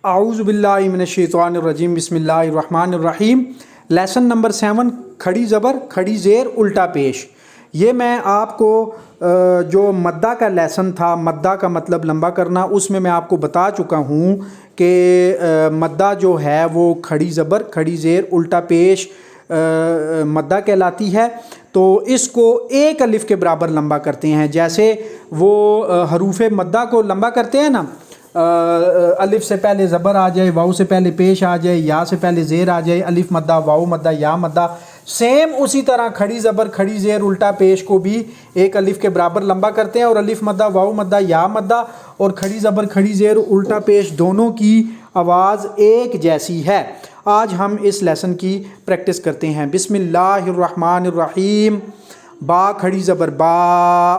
اعوذ باللہ من الشیطان الرجیم، بسم اللہ الرحمن الرحیم۔ لیسن نمبر 7، کھڑی زبر کھڑی زیر الٹا پیش۔ یہ میں آپ کو جو مدہ کا لیسن تھا، مدہ کا مطلب لمبا کرنا، اس میں آپ کو بتا چکا ہوں کہ مدہ جو ہے وہ کھڑی زبر کھڑی زیر الٹا پیش مدہ کہلاتی ہے۔ تو اس کو ایک الف کے برابر لمبا کرتے ہیں، جیسے وہ حروف مدہ کو لمبا کرتے ہیں نا، الف سے پہلے زبر آ جائے، واؤ سے پہلے پیش آ جائے، یا سے پہلے زیر آ جائے، الف مدہ واؤ مدہ یا مدہ، سیم اسی طرح کھڑی زبر کھڑی زیر الٹا پیش کو بھی ایک الف کے برابر لمبا کرتے ہیں، اور الف مدہ واؤ مدہ یا مدہ اور کھڑی زبر کھڑی زیر الٹا پیش دونوں کی آواز ایک جیسی ہے۔ آج ہم اس لیسن کی پریکٹس کرتے ہیں۔ بسم اللہ الرحمن الرحیم۔ با کھڑی زبر با،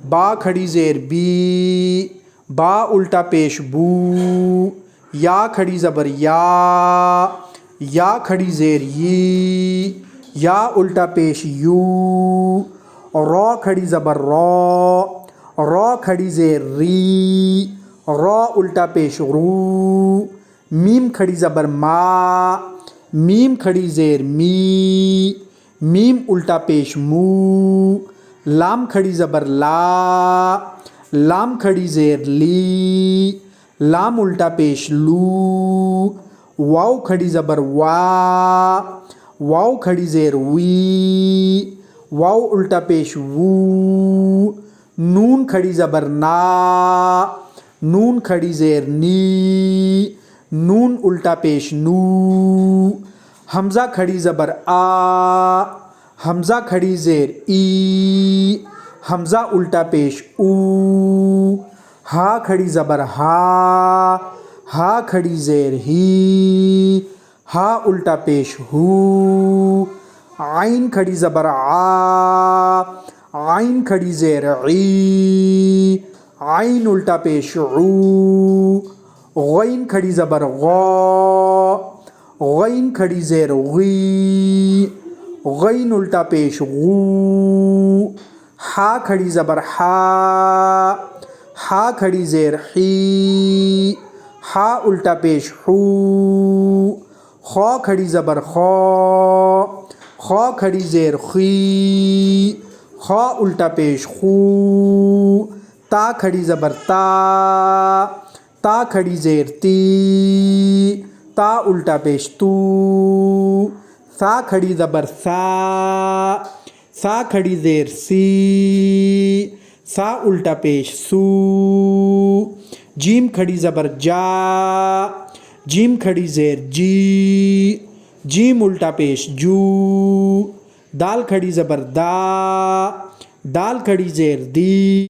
با کھڑی زیر بی، با الٹا پیش بو، یا کھڑی زبر یا کھڑی زیر یی، یا الٹا پیش یو، را کھڑی زبر را کھڑی زیر ری، را الٹا پیش رو، میم کھڑی زبر ما، میم کھڑی زیر می، میم الٹا پیش مو، لام کھڑی زبر لا، لام کھڑی زیر لی، لام الٹا پیش لو، واو کھڑی زبر وا، واو کھڑی زیر وی، واو الٹا پیش وو، نون کھڑی زبر نا، نون کھڑی زیر نی، نون الٹا پیش نو، حمزہ کھڑی زبر آ، حمزہ کھڑی زیر ای، حمزہ الٹا پیش او، ہا کھڑی زبر ہا، ہا کھڑی زیر ہی، ہا الٹا پیش ہو، عین کھڑی زبر آ، عین کھڑی زیر عی، عین الٹا پیش عو، غین کھڑی زبر غا، غین کھڑی زیر غی، غین الٹا پیش غو، ہا کھڑی زبر ہا، ہا کھڑی زیر حی، ہا الٹا پیش حو، خا کھڑی زبر خا، خا کھڑی زیر خی، خا الٹا پیش خو، تا کھڑی زبر تا، تا کھڑی زیر تی، تا الٹا پیش تو، سا کھڑی زبر سا، سا کھڑی زیر سی، سا الٹا پیش سو، جیم کھڑی زبر جا، جیم کھڑی زیر جی، جیم الٹا پیش جو، دال کھڑی زبر دا، دال کھڑی زیر دی۔